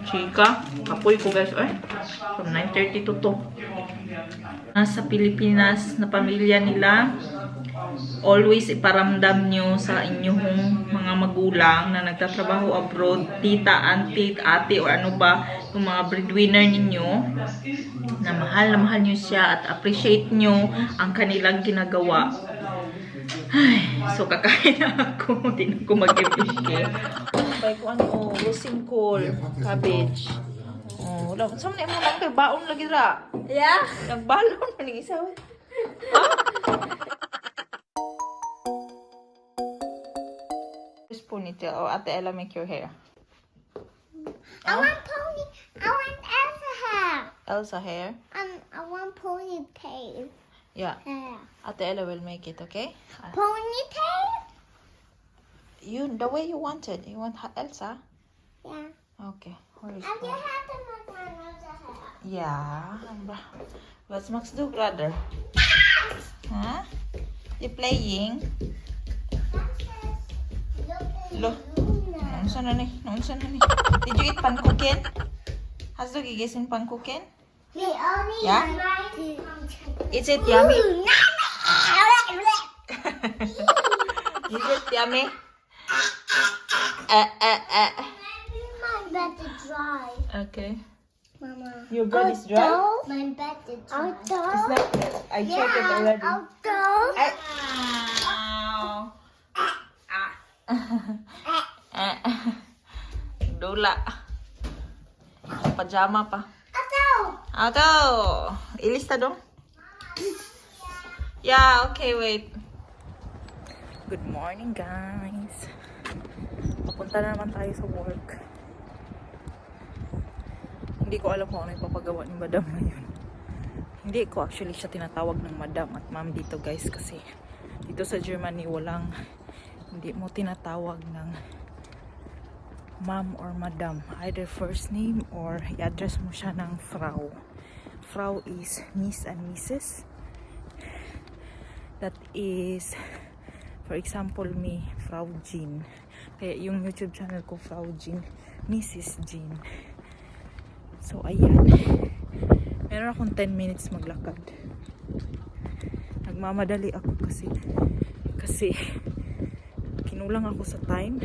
Chika. Kapoy ko guys. Ay, from 9:30 to 2. Nasa Pilipinas na pamilya nila. Always iparamdam nyo sa inyong mga magulang na nagtatrabaho abroad, tita, auntie, ate, o ano ba, yung mga breadwinner ninyo, na mahal nyo siya at appreciate nyo ang kanilang ginagawa. Ay, so kakain na ako. Hindi na ako mag-ibigay. Kaya ko ano, rosing col, cabbage. Oh, wala. Saan na mo lang kay baon lagi ra? Yeah. Nagbalon na ng isa. This ponytail. Oh, Ate Ella, make your hair. I want pony. I want Elsa hair. Elsa hair? I want ponytail. Yeah. Hair. Ate Ella will make it, okay? Ponytail? The way you want it. You want Elsa? Yeah. Okay. Where is And you Paul? have to make my nose a hair. Yeah. What's Max do, brother? Huh? You playing? Lo. Noon na ni? Did you eat pankukin? Has du gegessen pankukin? The only Yeah? Is it Yummy. yummy? Is it yummy? My bed is dry. Okay. Mama. Your bed is dry? My bed is dry. It's not. I checked it already. Ay. Dula. Pajama pa. Auto. Ilista dong. Yeah, okay, wait. Good morning, guys. Papunta na naman tayo sa work. Hindi ko alam kung ano ipapagawa ni madam ngayon. Hindi ko actually siya tinatawag ng madam at ma'am dito, guys, kasi dito sa Germany hindi mo tinatawag ng ma'am or madam, either first name or i-address mo siya ng Frau. Frau is Miss and Mrs. That is, for example, me, FrauJene. Kaya yung YouTube channel ko, FrauJene, Mrs. Jene. So, ayan. Meron akong 10 minutes maglakad. Nagmamadali ako kasi kinulang ako sa time.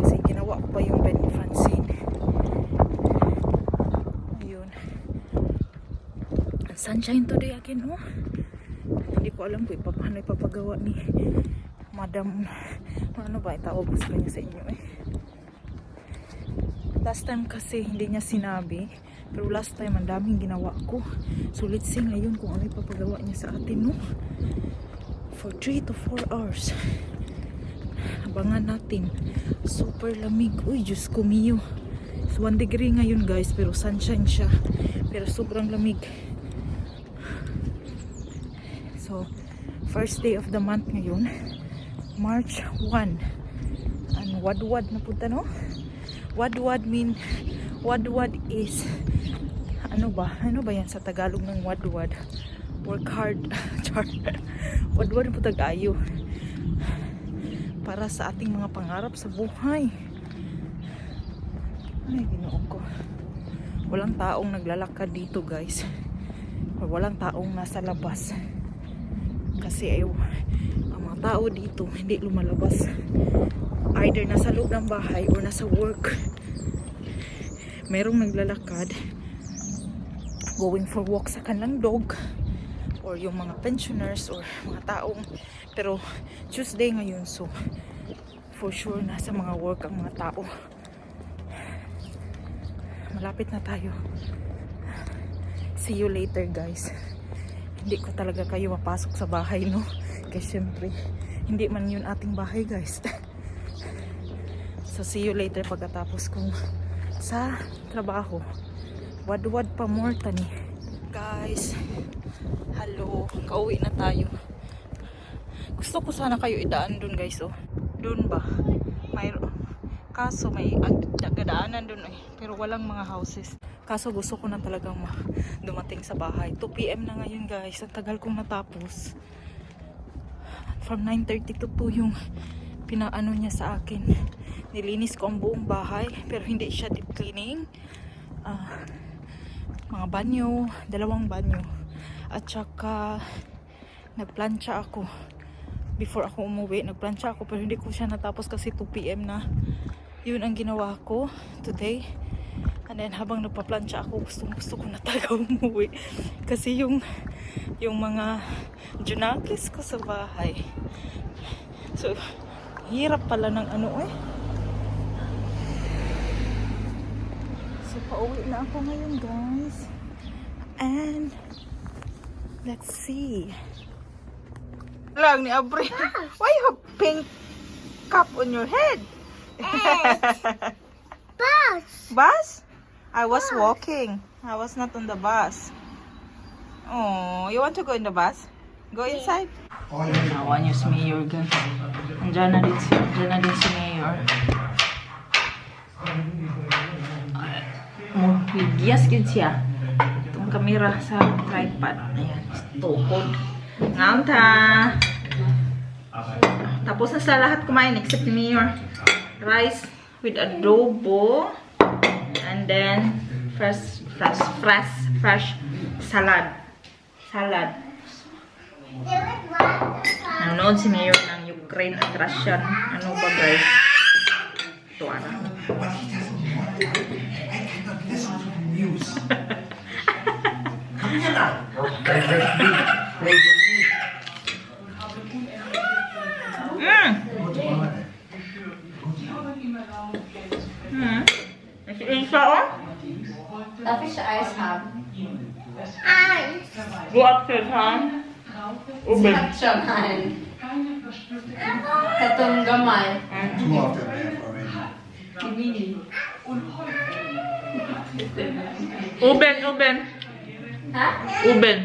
Kasi ginawa ko pa yung bed ni Francene. Ayun. Sunshine today again, oh. Hindi ko alam kung paano ipapagawa ni Madam. Ano ba itawag ko sa kanya sa inyo eh. Last time kasi hindi niya sinabi. Pero last time ang daming ginawa ko. So let's see ngayon kung ano ipapagawa niya sa atin, no? For 3 to 4 hours. Abangan natin. Super lamig. Uy, Diyos ko mio. It's 1 degree ngayon, guys. Pero sunshine siya. Pero sobrang lamig. So, first day of the month ngayon. March 1. And wadwad na punta, no? Wadwad is ano ba yan sa Tagalog ng wadwad? Work hard. Wadwad po tagayo para sa ating mga pangarap sa buhay. Ay, Ginoo ko. Walang taong naglalakad dito, guys. O walang taong nasa labas. Kasi ang mga tao dito hindi lumalabas. Either nasa loob ng bahay or nasa work. Merong naglalakad going for walk sa kanilang dog or yung mga pensioners or mga taong, pero Tuesday ngayon, so for sure nasa mga work ang mga tao. Malapit na tayo. See you later, guys. Hindi ko talaga kayo mapasok sa bahay, no? Kasi syempre hindi man yun ating bahay, guys. So see you later pagkatapos kong sa trabaho. Wadwad pa more tani. Guys, hello. Kauwi na tayo. Gusto ko sana kayo idaan dun, guys, oh. Dun ba? Kaso may dadaanan dun eh. Pero walang mga houses. Kaso gusto ko na talagang dumating sa bahay. 2 PM na ngayon, guys. Ang tagal kong natapos. From 9:30 to 2 yung pinaano niya sa akin. Nilinis ko ang buong bahay, pero hindi siya deep cleaning. Mga banyo, 2 banyo. At saka, nagplancha ako. Before ako umuwi, nagplancha ako, pero hindi ko siya natapos kasi 2 PM na. Yun ang ginawa ko today. And then, habang nagpa-plancha ako, gusto ko na talaga umuwi. Kasi yung mga junakis ko sa bahay. So, hirap pala ng ano eh. So, pauwi na ako ngayon, guys. And, let's see. Lang ni Abri. Why you have pink cap on your head? Bus. Bus? I was walking. I was not on the bus. Oh, you want to go in the bus? Go inside. Nawa niyo si Mayor, guys. Andiyan na din si Mayor. Higiyas yun siya. Itong kamera sa tripod. Ayan, tukod. Ngayon ta. Tapos na sa lahat kumain except ni Mayor. Rice with adobo. And then fresh salad. Nanonood si Mayor ng Ukraine at Russian. Ano ba, guys? Ito ano. Isa oh? Darf ich Eis haben? Eins. Wo Apfel haben? Sie hat schon einen. Katong gamay. Uben. Ha? Uben.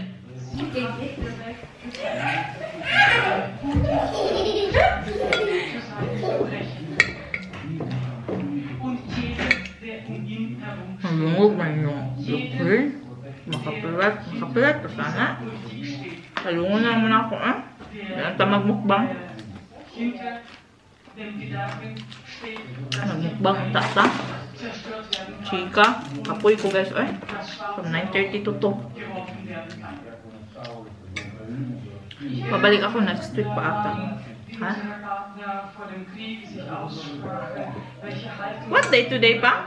Malungog man yung Ukraine. Makapilat pa sana. Talungon na naman ako, ah. Yan ta magmukbang. Magmukbang ang tata. Chika. Kapoy ko, guys, eh. From 9:30 to 2. Pabalik ako next week pa ata. Ha? What day today pa?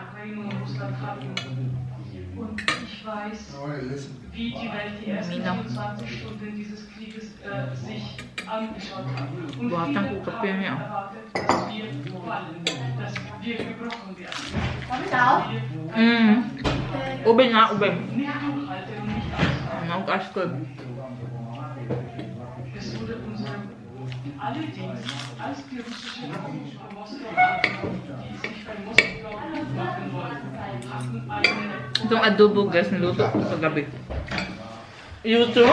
Wie die Welt die ersten 24 Stunden dieses Krieges sich angeschaut hat. Und viele haben erwartet, dass wir fallen, dass wir gebrochen werden. Uben nga, uben. Nicht durchhalten und nicht aushalten. Ang askob. Es wurde unserem allerdings, als die russische Truppen von Moskau ankamen, die sich von Moskau machen wollten, hatten eine Itong adobo, guys, niluto ko sa gabi. Yuto.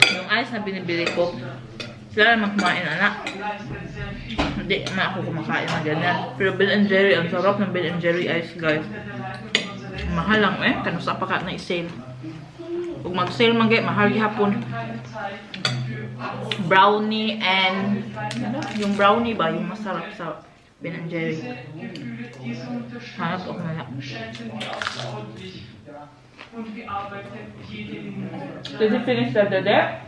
Yung ice na binibili ko, sila naman kumain, anak. Hindi naman ako kumakain na ganyan. Pero Ben & Jerry, ang sarap ng Ben & Jerry ice, guys. Mahal lang eh, kanus pa ka na i-sale. Kung mag-sale man gay, mahal gihapon. Brownie and ano? Yung brownie ba? Yung masarap sa Ben & Jerry. Hanap ako na lang. Did you finish that there?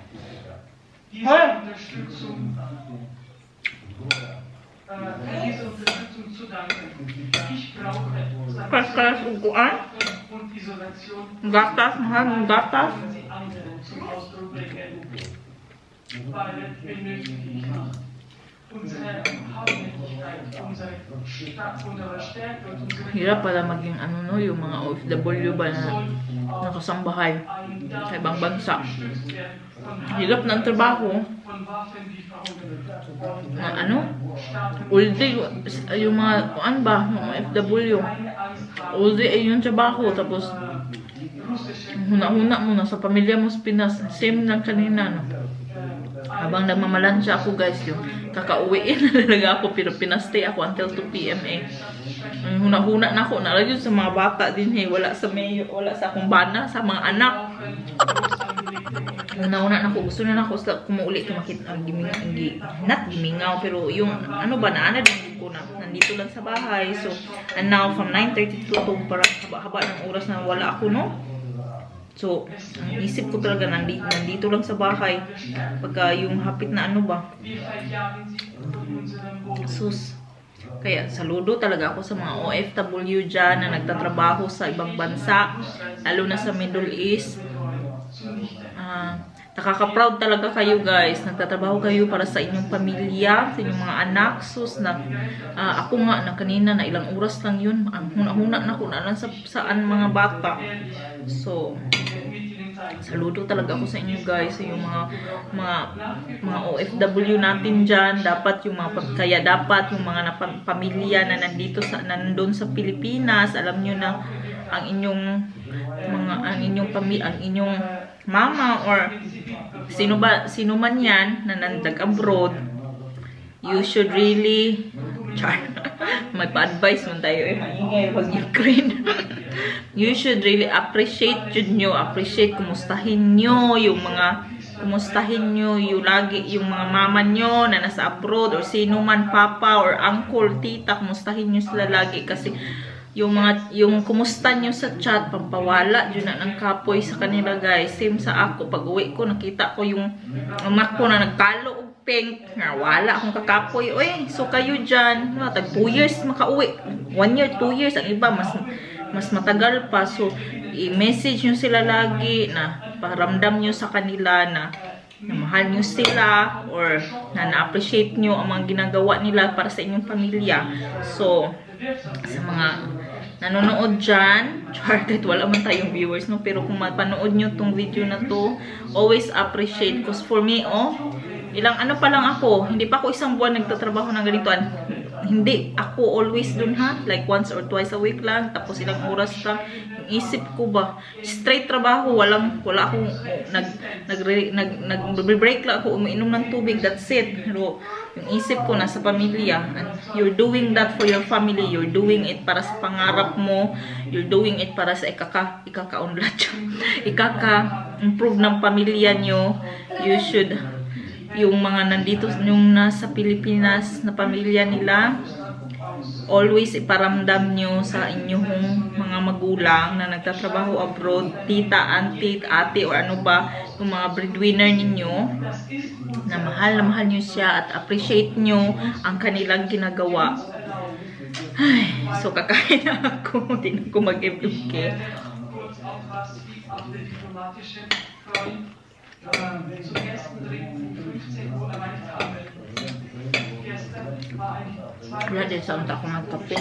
Diese Unterstützung zu danken. Ich brauche Kas uguan? und Isolation, Gatas, mahal ng gatas. wenn sie andere zum Ausdruck bringen. Beide benötige ich nicht. Unsere Hartnäckigkeit, unsere Stärke und unsere Hirap pala maging ano no, yung mga OFW ba na nakasambahay sa ibang bansa. Hirap ng trabaho. von Waffenlieferungen. Na ano? All day, yung mga, kuan ba, yung mga OFW. All day ay yung trabaho, tapos huna-huna mo na sa pamilya mo sa Pinas. Same lang kanina, no? Habang nagmamalansya ako, guys, yung kakauwiin na talaga ako, pero pinastay ako until 2 PM eh. Huna-huna na ako, nalagyo sa mga bata din eh, wala sa akong bana, sa mga anak. Una-una na ko, gusto na ako sa kumuuli tumakit ang not gimingaw, pero yung ano ba, naana din ko na, nandito lang sa bahay. So, and now from 9:32 to parang haba-haba ng oras na wala ako, no? So, ang isip ko talaga, nandito lang sa bahay. Pagka yung hapit na ano ba. Sus. Kaya, saludo talaga ako sa mga OFW dyan na nagtatrabaho sa ibang bansa, lalo na sa Middle East. Nakaka-proud talaga kayo guys. Nagtatrabaho kayo para sa inyong pamilya, sa inyong mga anak. Sus, ako nga na kanina na ilang oras lang yun. Ang huna-huna na kung alam saan mga bata. So, saludo talaga ako sa inyo guys, sa yung mga OFW natin dyan. Dapat yung kaya dapat yung mga pamilya na nandun sa Pilipinas, alam nyo na ang inyong mama or sino man yan na nag-abroad, you should really may pa-advise man tayo pag Ukraine. You should really appreciate kumustahin nyo yung mga mama nyo na nasa abroad, or sino man, papa or uncle, tita, kumustahin nyo sila lagi, kasi yung kumusta nyo sa chat, pampawala yun na ng kapoy sa kanila guys. Same sa ako, pag uwi ko nakita ko yung amak ko na nagkalo og pink, nga wala akong kakapoy. Uy, so kayo dyan, tag 2 years makauwi, 1 year, 2 years, ang iba mas matagal pa. So i-message nyo sila lagi, na paramdam nyo sa kanila na mahal nyo sila, or na na-appreciate nyo ang mga ginagawa nila para sa inyong pamilya. So sa mga nanonood dyan, kahit wala man tayong viewers, no? Pero kung mapanood nyo tong video na to, always appreciate. Because for me, ilang ano pa lang ako, hindi pa ako isang buwan nagtatrabaho ng ganito. Hindi ako always dun, ha? Like once or twice a week lang, tapos ilang oras lang. Yung isip ko ba, straight trabaho, wala akong nag-break lang ako, umiinom ng tubig, that's it. Pero yung isip ko nasa pamilya, and you're doing that for your family, you're doing it para sa pangarap mo, you're doing it para sa ikaka-improve ng pamilya nyo. You should, yung mga nandito, yung nasa Pilipinas na pamilya nila, always iparamdam nyo sa inyong mga magulang na nagtatrabaho abroad, tita, auntie, ate, or ano ba, yung mga breadwinner ninyo, na mahal nyo siya at appreciate nyo ang kanilang ginagawa. Ay, so kakain na ako, hindi na ako mag-MK. Zum 1.3.15 Uhr erreicht habe. Gestern war ein Wala din sa unta ko magkape.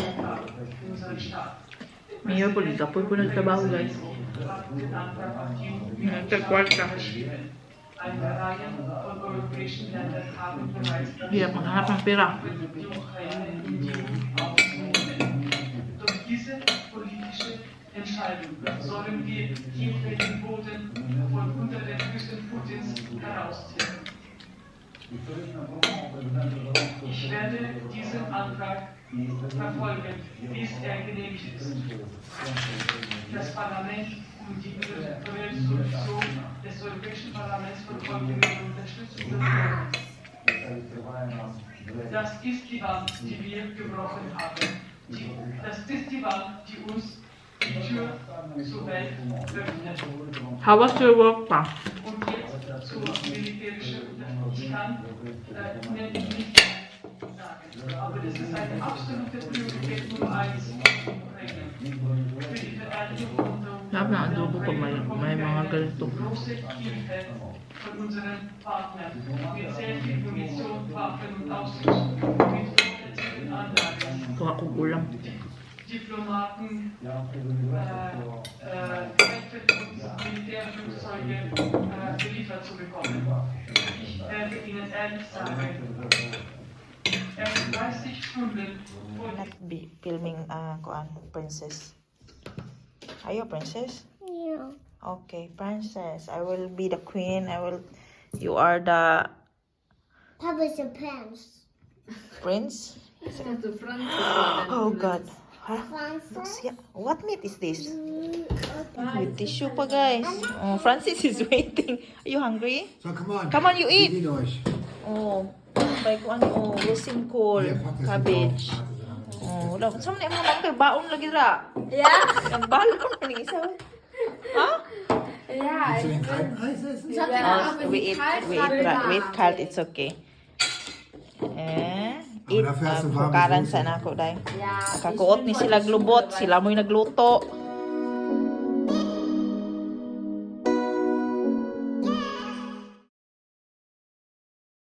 unseren Staat. Mayor po, kapoy po nagtrabaho guys. Nagkakwarta. Eine Reihe von europäischen Ländern haben bereits Hirap maghanap ng pera. die Ukraine in die EU aufzunehmen. Durch diese politische Entscheidung sollen wir hier den Boden von unter den Füßen Putins herausziehen. Ich werde diesen Antrag verfolgen, bis er genehmigt ist. Das Parlament und die Resolution des Europäischen Parlaments verfolgen die Unterstützung des Parlaments. Das ist die Wand, die wir gebrochen haben. Das ist die Wand, die uns die Tür zur Welt öffnet. How was your work pa? Und jetzt zur militärischen Unterstützung. Ich kann nicht sagen, aber das ist eine absolute Priorität Nummer 1 in Ukraine. Für die Verteidigung Sabi na adobo pag may mga ganito. große Hilfe von unseren Partnern mit sehr viel Munition, Waffen und Ausrüstung, mit vorgesetzten Anlagen. Kuha ko ulam. Diplomaten, Kräfte und Militärflugzeuge geliefert zu bekommen. Ich werde Ihnen ehrlich sagen, erst 30 Stunden vor Not be filming princess. Are you a princess? Yeah. Okay, princess. I will be the queen. You are the Papa's a prince. prince? The front. Oh God. Ha? Francis. Yeah. What meat is this? Okay. With tissue pa, guys. Oh, Francis is waiting. Are you hungry? So come on. Come on, you eat. Bedien euch. Oh, bay ko ano, oh, roasting col, Hier, packt das cabbage. mit drauf. Oh, wala. Saan na mo lang kay baon lagi ra? Yeah. Nagbalon ko ni isa. Ha? Yeah. Willst du den kalten Eis essen? Oh, wait, kalt, it's okay. Eat, dafür hast du warme kukaran Soße. sa nako, day. Yeah. Nakakuot ni sila glubot, sila mo'y nagluto.